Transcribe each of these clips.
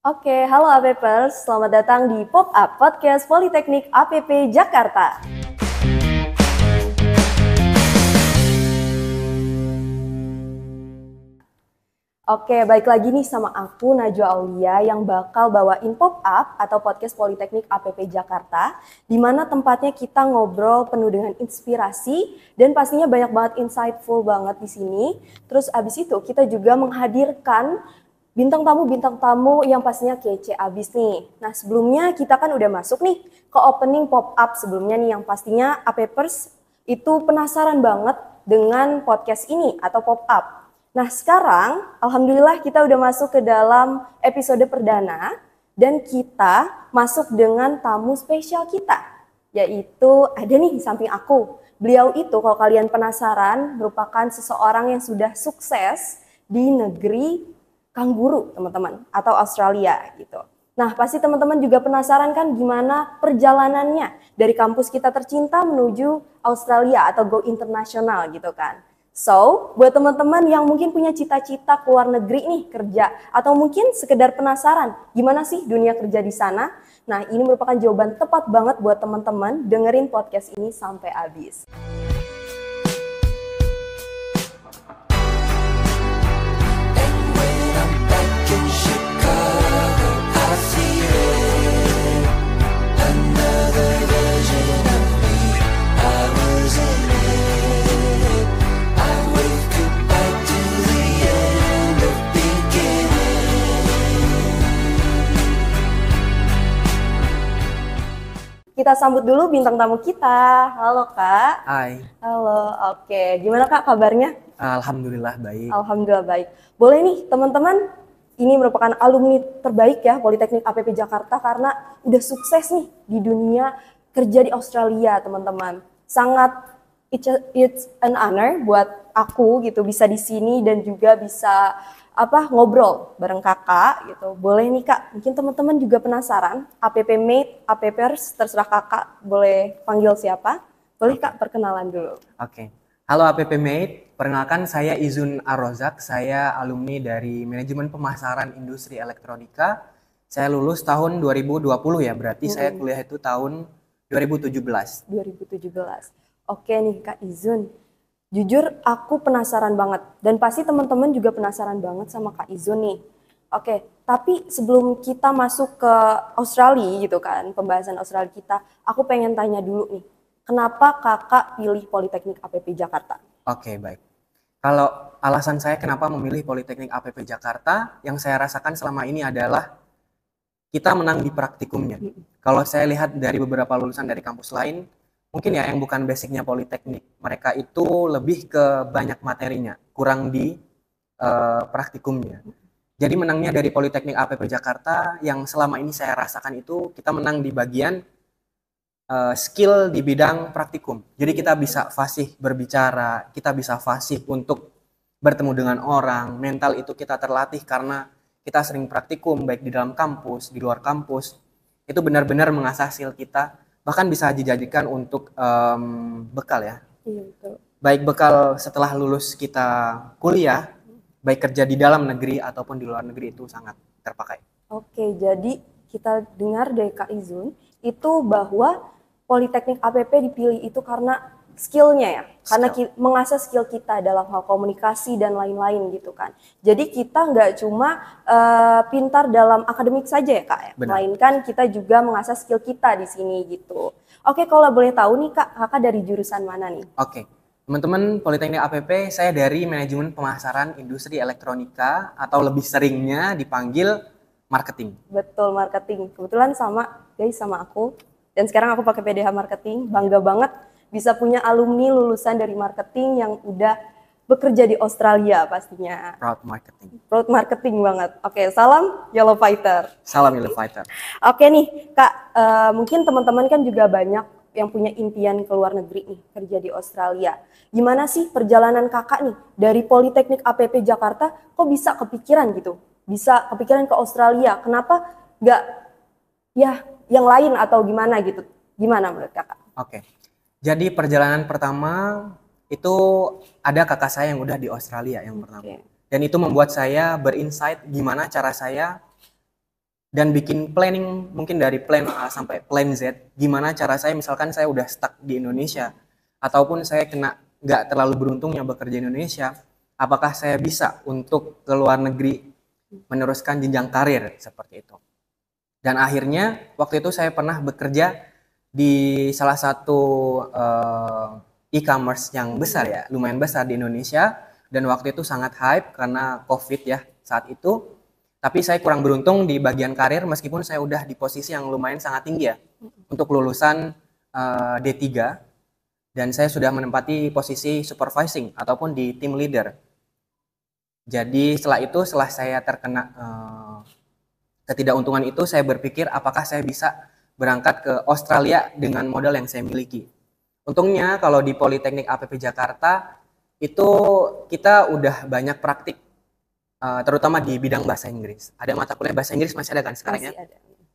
Oke, halo APPers, selamat datang di Pop Up Podcast Politeknik APP Jakarta. Oke, baik lagi nih sama aku Najwa Aulia yang bakal bawain Pop Up atau Podcast Politeknik APP Jakarta, di mana tempatnya kita ngobrol penuh dengan inspirasi dan pastinya banyak banget insightful banget di sini. Terus abis itu kita juga menghadirkan bintang tamu yang pastinya kece abis nih. Nah sebelumnya kita kan udah masuk nih ke opening pop up sebelumnya nih yang pastinya APPers itu penasaran banget dengan podcast ini atau pop up. Nah sekarang alhamdulillah kita udah masuk ke dalam episode perdana dan kita masuk dengan tamu spesial kita. Yaitu ada nih di samping aku. Beliau itu kalau kalian penasaran merupakan seseorang yang sudah sukses di negeri Kangguru teman-teman atau Australia gitu. Nah pasti teman-teman juga penasaran kan gimana perjalanannya dari kampus kita tercinta menuju Australia atau go internasional gitu kan. So buat teman-teman yang mungkin punya cita-cita keluar negeri nih kerja atau mungkin sekedar penasaran gimana sih dunia kerja di sana. Nah ini merupakan jawaban tepat banget buat teman-teman dengerin podcast ini sampai habis. Kita sambut dulu bintang tamu kita. Halo Kak. Hai. Halo, oke. Gimana Kak kabarnya? Alhamdulillah baik. Alhamdulillah baik. Boleh nih teman-teman, ini merupakan alumni terbaik ya Politeknik APP Jakarta karena udah sukses nih di dunia kerja di Australia teman-teman. Sangat it's an honor buat aku gitu bisa di sini dan juga bisa ngobrol bareng kakak gitu. Boleh nih kak, mungkin teman-teman juga penasaran, APP Mate, APPers, terserah kakak boleh panggil siapa. Boleh kak perkenalan dulu. Oke. Halo APP Mate, perkenalkan saya Izun Arrozak, saya alumni dari Manajemen Pemasaran Industri Elektronika. Saya lulus tahun 2020 ya, berarti saya kuliah itu tahun 2017. 2017. Oke nih Kak Izun. Jujur aku penasaran banget dan pasti teman-teman juga penasaran banget sama Kak Izun nih. Oke, tapi sebelum kita masuk ke Australia gitu kan, pembahasan Australia kita, aku pengen tanya dulu nih. Kenapa Kakak pilih Politeknik APP Jakarta? Oke, baik. Kalau alasan saya kenapa memilih Politeknik APP Jakarta, yang saya rasakan selama ini adalah kita menang di praktikumnya. Kalau saya lihat dari beberapa lulusan dari kampus lain, mungkin ya yang bukan basicnya politeknik, mereka itu lebih ke banyak materinya, kurang di praktikumnya. Jadi menangnya dari Politeknik APP Jakarta yang selama ini saya rasakan itu kita menang di bagian skill di bidang praktikum. Jadi kita bisa fasih berbicara, kita bisa fasih untuk bertemu dengan orang, mental itu kita terlatih karena kita sering praktikum baik di dalam kampus, di luar kampus. Itu benar-benar mengasah skill kita. Bahkan bisa dijadikan untuk bekal ya. Iya, betul. Baik bekal setelah lulus kita kuliah, baik kerja di dalam negeri ataupun di luar negeri itu sangat terpakai. Oke, jadi kita dengar dari Kak Izun itu bahwa Politeknik APP dipilih itu karena skillnya ya, karena mengasah skill kita dalam hal komunikasi dan lain-lain gitu kan. Jadi kita nggak cuma pintar dalam akademik saja ya kak ya, melainkan kita juga mengasah skill kita di sini gitu. Oke, kalau boleh tahu nih kak, kakak dari jurusan mana nih? Oke, teman-teman Politeknik APP, saya dari Manajemen Pemasaran Industri Elektronika atau lebih seringnya dipanggil marketing. Betul, marketing. Kebetulan sama guys sama aku. Dan sekarang aku pakai PDH marketing, bangga banget bisa punya alumni lulusan dari marketing yang udah bekerja di Australia pastinya. Proud marketing. Proud marketing banget. Oke, salam Yellow Fighter. Salam Yellow Fighter. Oke nih, Kak, mungkin teman-teman kan juga banyak yang punya impian ke luar negeri nih, kerja di Australia. Gimana sih perjalanan kakak nih dari Politeknik APP Jakarta, kok bisa kepikiran gitu? Bisa kepikiran ke Australia, kenapa nggak ya yang lain atau gimana gitu? Gimana menurut kakak? Oke. Jadi perjalanan pertama itu ada kakak saya yang udah di Australia yang pertama. Dan itu membuat saya berinsight gimana cara saya dan bikin planning mungkin dari plan A sampai plan Z, gimana cara saya misalkan saya udah stuck di Indonesia ataupun saya kena nggak terlalu beruntung yang bekerja di Indonesia, apakah saya bisa untuk ke luar negeri meneruskan jenjang karir seperti itu. Dan akhirnya waktu itu saya pernah bekerja di salah satu e-commerce yang besar ya, lumayan besar di Indonesia, dan waktu itu sangat hype karena COVID ya saat itu. Tapi saya kurang beruntung di bagian karir meskipun saya udah di posisi yang lumayan sangat tinggi ya untuk lulusan D3 dan saya sudah menempati posisi supervising ataupun di team leader. Jadi setelah saya terkena ketidakuntungan itu, saya berpikir apakah saya bisa berangkat ke Australia dengan modal yang saya miliki. Untungnya kalau di Politeknik APP Jakarta itu kita udah banyak praktik, terutama di bidang bahasa Inggris. Ada mata kuliah bahasa Inggris masih ada kan sekarang ya?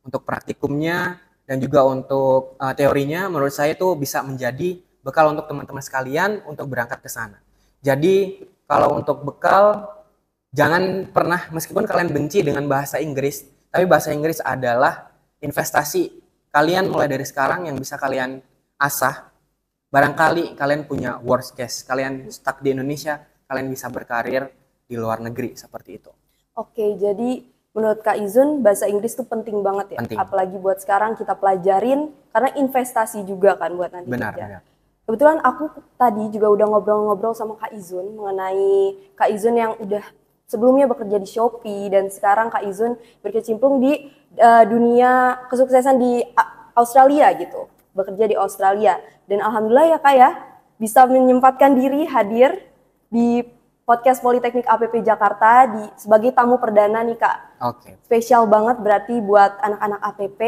Untuk praktikumnya dan juga untuk teorinya, menurut saya itu bisa menjadi bekal untuk teman-teman sekalian untuk berangkat ke sana. Jadi kalau untuk bekal, jangan pernah, meskipun kalian benci dengan bahasa Inggris, tapi bahasa Inggris adalah investasi kalian mulai dari sekarang yang bisa kalian asah. Barangkali kalian punya worst case, kalian stuck di Indonesia, kalian bisa berkarir di luar negeri seperti itu. Oke, jadi menurut Kak Izun bahasa Inggris itu penting banget ya, Penting. apalagi buat sekarang kita pelajarin karena investasi juga kan buat nanti Benar, kerja. benar. Kebetulan aku tadi juga udah ngobrol-ngobrol sama Kak Izun mengenai Kak Izun yang udah sebelumnya bekerja di Shopee dan sekarang Kak Izun berkecimpung di dunia kesuksesan di Australia gitu, bekerja di Australia. Dan alhamdulillah ya Kak ya, bisa menyempatkan diri hadir di podcast Politeknik APP Jakarta sebagai tamu perdana nih Kak. Oke. Spesial banget berarti buat anak-anak APP.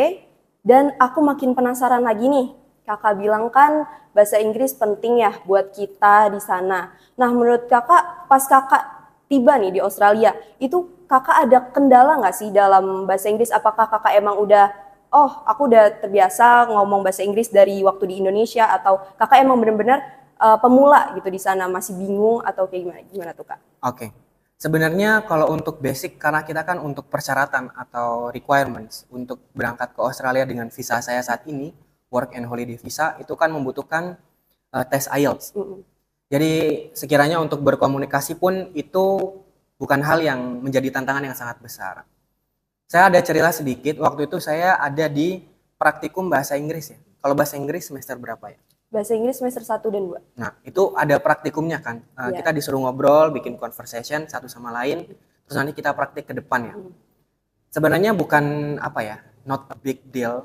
Dan aku makin penasaran lagi nih, Kakak bilang kan bahasa Inggris penting ya buat kita di sana. Nah menurut Kakak, pas Kakak tiba nih di Australia, itu Kakak ada kendala nggak sih dalam bahasa Inggris? Apakah Kakak emang aku udah terbiasa ngomong bahasa Inggris dari waktu di Indonesia, atau Kakak emang benar-benar pemula gitu di sana, masih bingung atau kayak gimana tuh Kak? Oke. Sebenarnya kalau untuk basic, karena kita kan untuk persyaratan atau requirements untuk berangkat ke Australia dengan visa saya saat ini, work and holiday visa, itu kan membutuhkan tes IELTS. Jadi sekiranya untuk berkomunikasi pun itu bukan hal yang menjadi tantangan yang sangat besar. Saya ada cerita sedikit, waktu itu saya ada di praktikum bahasa Inggris ya. Kalau bahasa Inggris semester berapa ya? Bahasa Inggris semester 1 dan 2. Nah, itu ada praktikumnya kan. Kita disuruh ngobrol, bikin conversation satu sama lain, terus nanti kita praktik ke depan ya. Sebenarnya bukan not a big deal,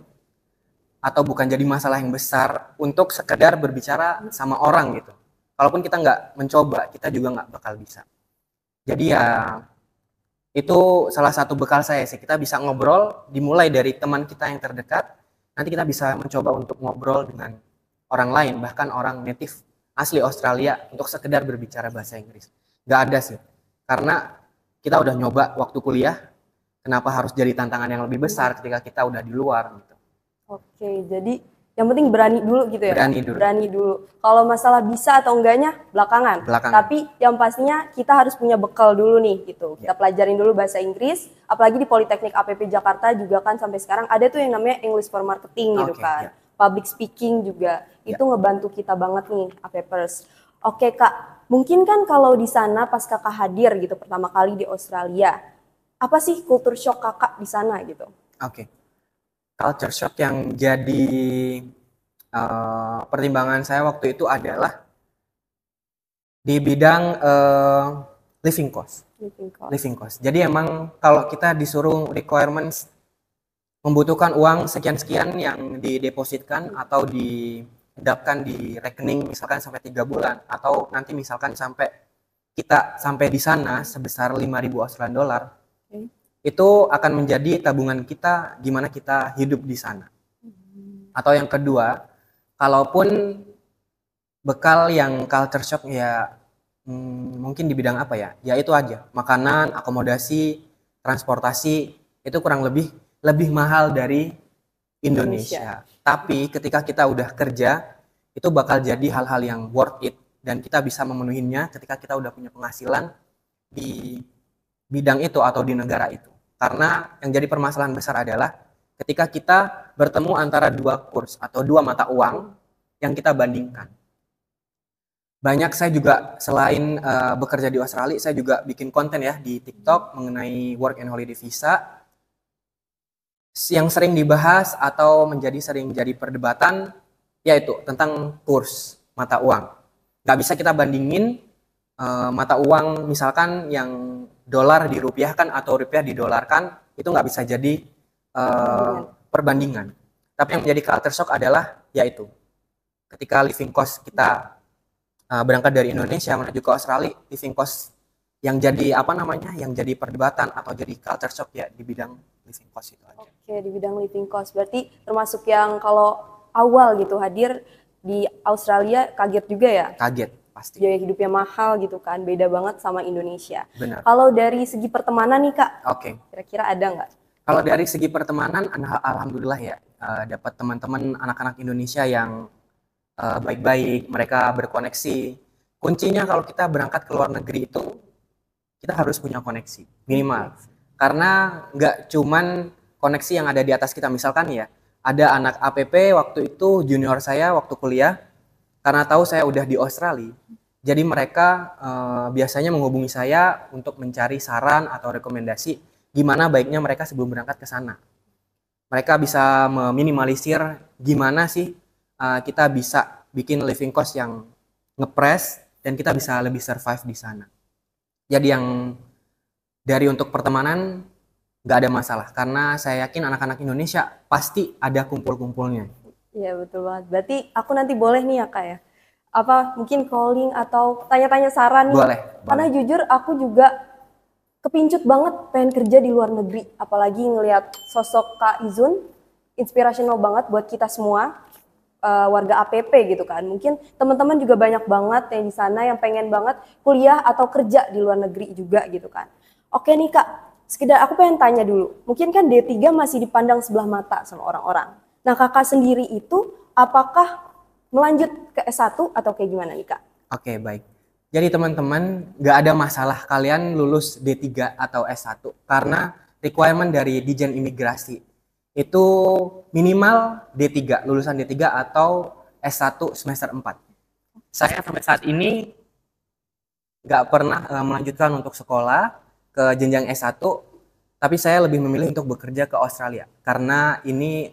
atau bukan jadi masalah yang besar untuk sekedar berbicara sama orang gitu. Kalaupun kita nggak mencoba, kita juga nggak bakal bisa. Jadi ya, itu salah satu bekal saya sih. Kita bisa ngobrol, dimulai dari teman kita yang terdekat, nanti kita bisa mencoba untuk ngobrol dengan orang lain, bahkan orang native asli Australia untuk sekedar berbicara bahasa Inggris. Nggak ada sih, karena kita udah nyoba waktu kuliah, kenapa harus jadi tantangan yang lebih besar ketika kita udah di luar gitu. Oke, jadi yang penting berani dulu gitu ya? Berani dulu. Kalau masalah bisa atau enggaknya belakangan. Tapi yang pastinya kita harus punya bekal dulu nih gitu. Kita pelajarin dulu bahasa Inggris, apalagi di Politeknik APP Jakarta juga kan sampai sekarang ada tuh yang namanya English for Marketing gitu kan. Public speaking juga, itu ngebantu kita banget nih APPers. Oke Kak, mungkin kan kalau di sana pas Kakak hadir gitu pertama kali di Australia, apa sih culture shock Kakak di sana gitu? Oke. Culture shock yang jadi pertimbangan saya waktu itu adalah di bidang living cost. Jadi emang kalau kita disuruh requirements membutuhkan uang sekian-sekian yang didepositkan atau didapkan di rekening misalkan sampai 3 bulan, atau nanti misalkan kita sampai di sana sebesar 5.000 Australian dollar, itu akan menjadi tabungan kita gimana kita hidup di sana. Atau yang kedua, kalaupun bekal yang culture shock ya mungkin di bidang ya itu aja, makanan, akomodasi, transportasi itu kurang lebih mahal dari Indonesia. Tapi ketika kita udah kerja, itu bakal jadi hal-hal yang worth it dan kita bisa memenuhinya ketika kita udah punya penghasilan di bidang itu atau di negara itu. Karena yang jadi permasalahan besar adalah ketika kita bertemu antara dua kurs atau dua mata uang yang kita bandingkan. Banyak saya juga selain bekerja di Australia, saya juga bikin konten ya di TikTok mengenai work and holiday visa. Yang sering dibahas atau sering jadi perdebatan yaitu tentang kurs mata uang. Nggak bisa kita bandingin mata uang misalkan yang dolar dirupiahkan atau rupiah didolarkan, itu nggak bisa jadi perbandingan. Tapi yang menjadi culture shock adalah yaitu ketika living cost kita berangkat dari Indonesia menuju ke Australia, living cost yang jadi yang jadi perdebatan atau jadi culture shock ya di bidang living cost itu aja. Oke, di bidang living cost berarti termasuk yang kalau awal gitu hadir di Australia kaget juga ya? Kaget pasti. Biaya hidupnya mahal gitu kan, beda banget sama Indonesia. Benar. Kalau dari segi pertemanan nih Kak, kira-kira ada nggak? Kalau dari segi pertemanan, alhamdulillah ya, dapat teman-teman anak-anak Indonesia yang baik-baik, mereka berkoneksi. Kuncinya kalau kita berangkat ke luar negeri itu, kita harus punya koneksi, minimal. Karena nggak cuman koneksi yang ada di atas kita, misalkan ya, ada anak APP waktu itu junior saya waktu kuliah, karena tahu saya udah di Australia, jadi mereka biasanya menghubungi saya untuk mencari saran atau rekomendasi gimana baiknya mereka sebelum berangkat ke sana. Mereka bisa meminimalisir gimana sih kita bisa bikin living cost yang ngepres dan kita bisa lebih survive di sana. Jadi yang dari untuk pertemanan nggak ada masalah karena saya yakin anak-anak Indonesia pasti ada kumpul-kumpulnya. Iya betul banget. Berarti aku nanti boleh nih ya Kak ya? Apa mungkin calling atau tanya-tanya saran nih? Boleh. Karena jujur aku juga kepincut banget pengen kerja di luar negeri. Apalagi ngelihat sosok Kak Izun, inspirational banget buat kita semua warga APP gitu kan. Mungkin teman-teman juga banyak banget yang di sana yang pengen banget kuliah atau kerja di luar negeri juga gitu kan. Oke nih Kak, sekedar aku pengen tanya dulu. Mungkin kan D3 masih dipandang sebelah mata sama orang-orang. Nah kakak sendiri itu apakah melanjut ke S1 atau kayak gimana nih Kak? Oke baik. Jadi teman-teman gak ada masalah kalian lulus D3 atau S1 karena requirement dari Dijen Imigrasi itu minimal D3, lulusan D3 atau S1 semester 4. Saya sampai saat ini gak pernah melanjutkan untuk sekolah ke jenjang S1, tapi saya lebih memilih untuk bekerja ke Australia karena ini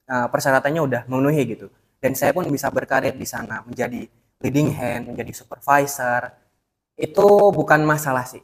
persyaratannya udah memenuhi gitu. Dan saya pun bisa berkarir di sana menjadi leading hand, menjadi supervisor. Itu bukan masalah sih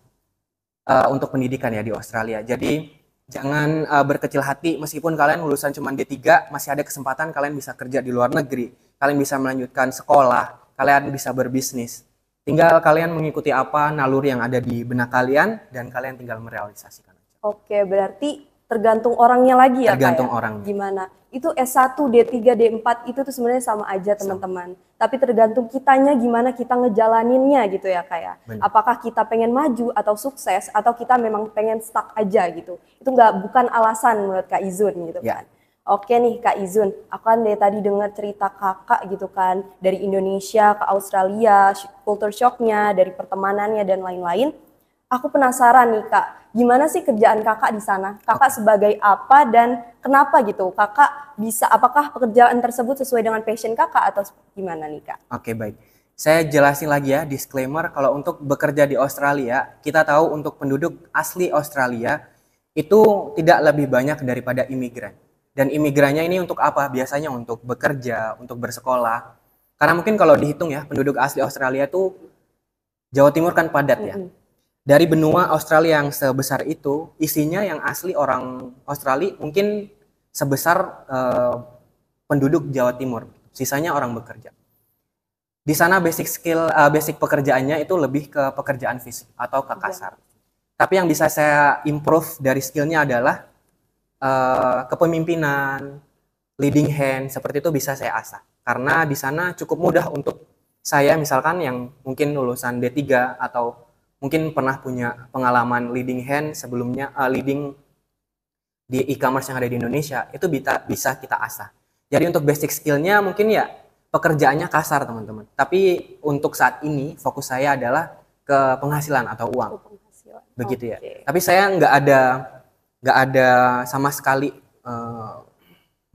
untuk pendidikan ya di Australia. Jadi jangan berkecil hati meskipun kalian lulusan cuma D3, masih ada kesempatan kalian bisa kerja di luar negeri. Kalian bisa melanjutkan sekolah, kalian bisa berbisnis. Tinggal kalian mengikuti apa naluri yang ada di benak kalian dan kalian tinggal merealisasikan. Oke, berarti tergantung orangnya lagi ya tergantung Kak ya? orang. Gimana? Itu S1, D3, D4 itu tuh sebenarnya sama aja teman-teman. Tapi tergantung kitanya gimana kita ngejalaninnya gitu ya Kak ya. Benar. Apakah kita pengen maju atau sukses atau kita memang pengen stuck aja gitu. Itu bukan alasan menurut Kak Izun gitu kan. Oke nih Kak Izun, aku kan dari tadi dengar cerita kakak gitu kan. Dari Indonesia ke Australia, culture shocknya, dari pertemanannya dan lain-lain. Aku penasaran nih Kak, gimana sih kerjaan kakak di sana? Kakak sebagai apa dan kenapa gitu? Kakak bisa, apakah pekerjaan tersebut sesuai dengan passion kakak atau gimana nih Kak? Oke baik, saya jelasin lagi ya, disclaimer kalau untuk bekerja di Australia, kita tahu untuk penduduk asli Australia itu tidak lebih banyak daripada imigran. Dan imigrannya ini untuk apa? Biasanya untuk bekerja, untuk bersekolah. Karena mungkin kalau dihitung ya, penduduk asli Australia itu Jawa Timur kan padat ya. Dari benua Australia yang sebesar itu, isinya yang asli orang Australia mungkin sebesar penduduk Jawa Timur. Sisanya orang bekerja. Di sana basic pekerjaannya itu lebih ke pekerjaan fisik atau ke kasar. Tapi yang bisa saya improve dari skillnya adalah kepemimpinan, leading hand, seperti itu bisa saya asah. Karena di sana cukup mudah untuk saya misalkan yang mungkin lulusan D3 atau mungkin pernah punya pengalaman leading hand sebelumnya, leading di e-commerce yang ada di Indonesia, itu bisa kita asah. Jadi untuk basic skillnya mungkin ya pekerjaannya kasar teman-teman. Tapi untuk saat ini fokus saya adalah ke penghasilan atau uang. Begitu ya. Tapi saya nggak nggak ada sama sekali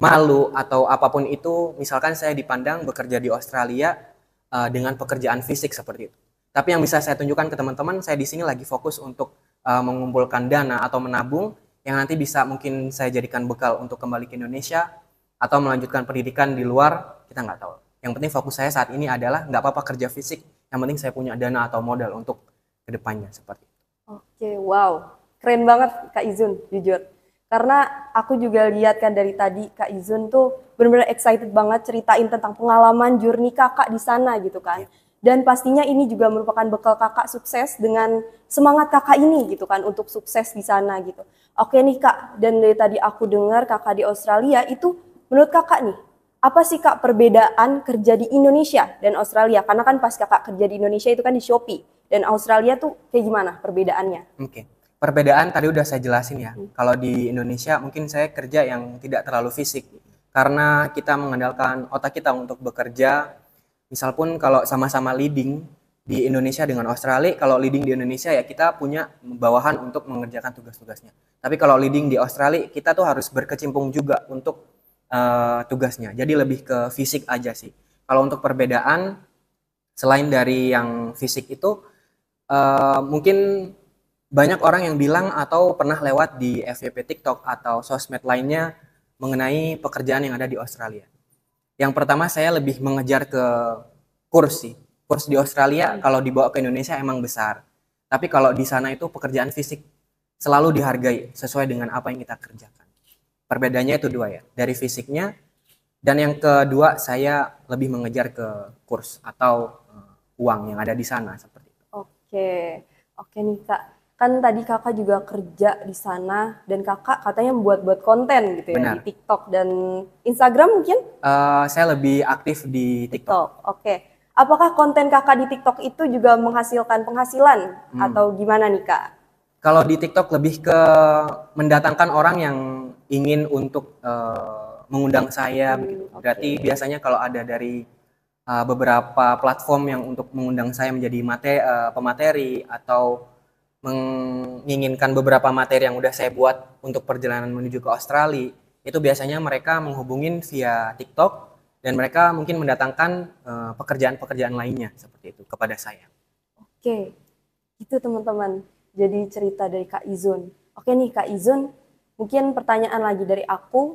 malu atau apapun itu. Misalkan saya dipandang bekerja di Australia dengan pekerjaan fisik seperti itu. Tapi yang bisa saya tunjukkan ke teman-teman, saya di sini lagi fokus untuk mengumpulkan dana atau menabung yang nanti bisa mungkin saya jadikan bekal untuk kembali ke Indonesia atau melanjutkan pendidikan di luar, kita nggak tahu. Yang penting fokus saya saat ini adalah nggak apa-apa kerja fisik, yang penting saya punya dana atau modal untuk kedepannya seperti itu. Oke, wow. Keren banget Kak Izun, jujur. Karena aku juga lihat kan dari tadi Kak Izun tuh benar-benar excited banget ceritain tentang pengalaman journey kakak di sana gitu kan. Dan pastinya ini juga merupakan bekal kakak sukses dengan semangat kakak ini gitu kan untuk sukses di sana gitu. Oke nih Kak, dan dari tadi aku dengar kakak di Australia itu menurut kakak nih, apa sih Kak perbedaan kerja di Indonesia dan Australia? Karena kan pas kakak kerja di Indonesia itu kan di Shopee. Dan Australia tuh kayak gimana perbedaannya? Oke. Perbedaan tadi udah saya jelasin ya. Kalau di Indonesia mungkin saya kerja yang tidak terlalu fisik karena kita mengandalkan otak kita untuk bekerja. Misal pun kalau sama-sama leading di Indonesia dengan Australia, kalau leading di Indonesia ya kita punya bawahan untuk mengerjakan tugas-tugasnya. Tapi kalau leading di Australia, kita tuh harus berkecimpung juga untuk tugasnya. Jadi lebih ke fisik aja sih. Kalau untuk perbedaan, selain dari yang fisik itu, mungkin banyak orang yang bilang atau pernah lewat di FYP TikTok atau sosmed lainnya mengenai pekerjaan yang ada di Australia. Yang pertama saya lebih mengejar ke kurs sih. Kurs di Australia kalau dibawa ke Indonesia emang besar. Tapi kalau di sana itu pekerjaan fisik selalu dihargai sesuai dengan apa yang kita kerjakan. Perbedaannya itu dua ya, dari fisiknya. Dan yang kedua saya lebih mengejar ke kurs atau uang yang ada di sana seperti itu. Oke nih Kak. Kan tadi kakak juga kerja di sana dan kakak katanya buat konten gitu ya. Benar. Di TikTok dan Instagram mungkin? Saya lebih aktif di TikTok. Oke. Apakah konten kakak di TikTok itu juga menghasilkan penghasilan atau gimana nih Kak? Kalau di TikTok lebih ke mendatangkan orang yang ingin untuk mengundang saya begitu. Berarti biasanya kalau ada dari beberapa platform yang untuk mengundang saya menjadi pemateri atau menginginkan beberapa materi yang udah saya buat untuk perjalanan menuju ke Australia, itu biasanya mereka menghubungin via TikTok dan mereka mungkin mendatangkan pekerjaan-pekerjaan lainnya seperti itu kepada saya. Oke, itu teman-teman. Jadi cerita dari Kak Izun. Oke nih Kak Izun, mungkin pertanyaan lagi dari aku.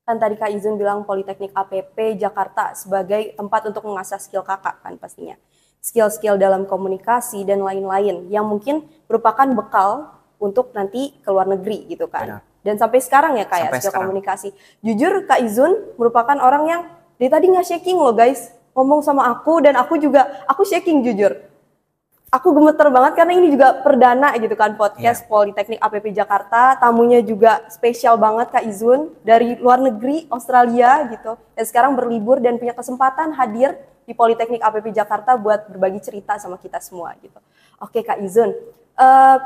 Kan tadi Kak Izun bilang Politeknik APP Jakarta sebagai tempat untuk mengasah skill kakak kan pastinya. Skill-skill dalam komunikasi dan lain-lain yang mungkin merupakan bekal untuk nanti ke luar negeri gitu kan. Benar. Dan sampai sekarang ya Kak ya, skill komunikasi. Jujur Kak Izun merupakan orang yang dari tadi nggak shaking loh guys, ngomong sama aku dan aku shaking jujur. Aku gemeter banget karena ini juga perdana gitu kan podcast Politeknik APP Jakarta. Tamunya juga spesial banget Kak Izun dari luar negeri Australia gitu. Dan sekarang berlibur dan punya kesempatan hadir di Politeknik APP Jakarta buat berbagi cerita sama kita semua gitu. Oke Kak Izun,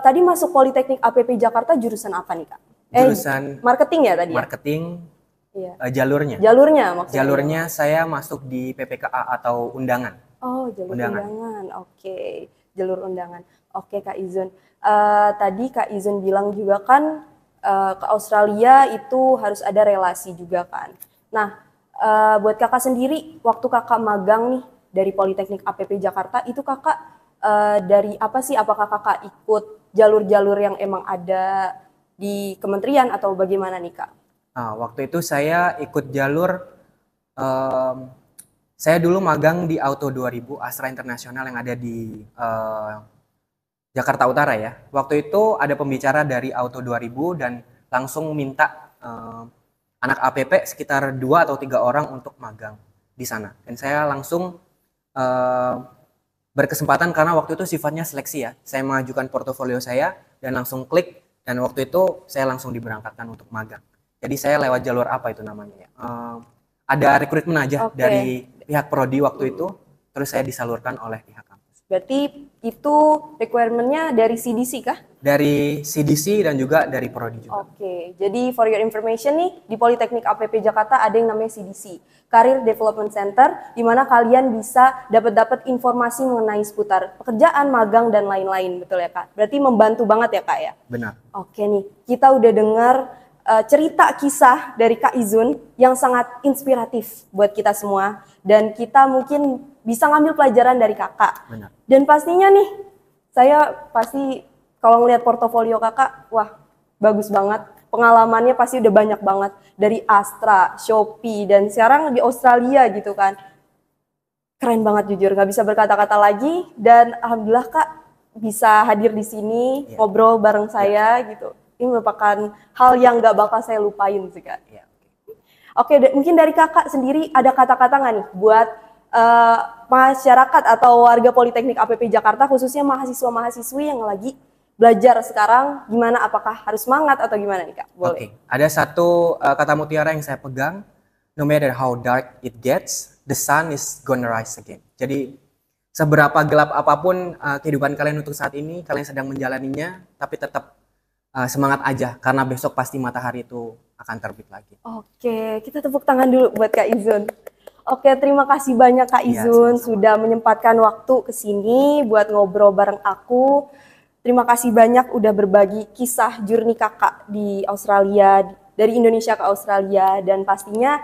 tadi masuk Politeknik APP Jakarta jurusan apa nih Kak? Jurusan marketing ya tadi ya? Marketing. Iya. Jalurnya maksudnya. Jalurnya saya masuk di PPKA atau undangan. Oh, jalur undangan. Oke. Jalur undangan. Oke Kak Izun. Tadi Kak Izun bilang juga kan ke Australia itu harus ada relasi juga kan. Nah, buat kakak sendiri, waktu kakak magang nih dari Politeknik APP Jakarta, itu kakak dari apa sih? Apakah kakak ikut jalur-jalur yang emang ada di kementerian atau bagaimana nih Kak? Waktu itu saya ikut jalur, saya dulu magang di Auto 2000 Astra Internasional yang ada di Jakarta Utara ya. Waktu itu ada pembicara dari Auto 2000 dan langsung minta anak APP sekitar 2 atau 3 orang untuk magang di sana. Dan saya langsung berkesempatan karena waktu itu sifatnya seleksi ya. Saya mengajukan portofolio saya dan langsung klik dan waktu itu saya langsung diberangkatkan untuk magang. Jadi saya lewat jalur apa itu namanya ya? Ada rekrutmen aja dari pihak prodi waktu itu, terus saya disalurkan oleh pihak kampus. Berarti itu requirement-nya dari CDC kah? Dari CDC dan juga dari Prodi juga. Oke, jadi for your information nih, di Politeknik APP Jakarta ada yang namanya CDC, Career Development Center, di mana kalian bisa dapat informasi mengenai seputar pekerjaan, magang, dan lain-lain, betul ya Kak? Berarti membantu banget ya Kak ya? Benar. Oke nih, kita udah dengar cerita kisah dari Kak Izun yang sangat inspiratif buat kita semua, dan kita mungkin bisa ngambil pelajaran dari kakak. Benar. Dan pastinya nih, saya pasti kalau ngelihat portofolio kakak, wah bagus banget. Pengalamannya pasti udah banyak banget. Dari Astra, Shopee, dan sekarang di Australia gitu kan. Keren banget jujur, nggak bisa berkata-kata lagi. Dan alhamdulillah kak bisa hadir di sini, ngobrol bareng saya gitu. Ini merupakan hal yang nggak bakal saya lupain sih kak. Oke, mungkin dari kakak sendiri ada kata-kata nggak nih buat masyarakat atau warga Politeknik APP Jakarta, khususnya mahasiswa-mahasiswi yang lagi belajar sekarang, gimana, apakah harus semangat atau gimana nih Kak? Boleh. Oke, ada satu kata mutiara yang saya pegang, no matter how dark it gets, the sun is gonna rise again. Jadi seberapa gelap apapun kehidupan kalian untuk saat ini, kalian sedang menjalaninya, tapi tetap semangat aja, karena besok pasti matahari itu akan terbit lagi. Oke, kita tepuk tangan dulu buat Kak Izun. Oke, terima kasih banyak Kak Izun sudah menyempatkan waktu ke sini buat ngobrol bareng aku. Terima kasih banyak udah berbagi kisah journey kakak di Australia, dari Indonesia ke Australia, dan pastinya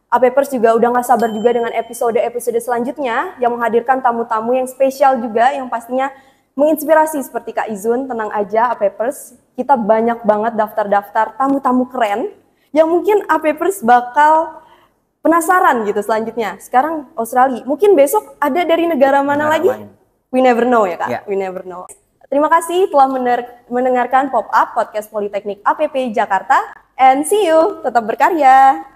APPers juga udah gak sabar juga dengan episode-episode selanjutnya yang menghadirkan tamu-tamu yang spesial juga, yang pastinya menginspirasi seperti Kak Izun. Tenang aja APPers, kita banyak banget daftar-daftar tamu-tamu keren yang mungkin APPers bakal penasaran gitu selanjutnya. Sekarang Australia, mungkin besok ada dari negara mana lagi? We never know ya Kak, we never know. Terima kasih telah mendengarkan Pop Up Podcast Politeknik APP Jakarta, and see you, tetap berkarya.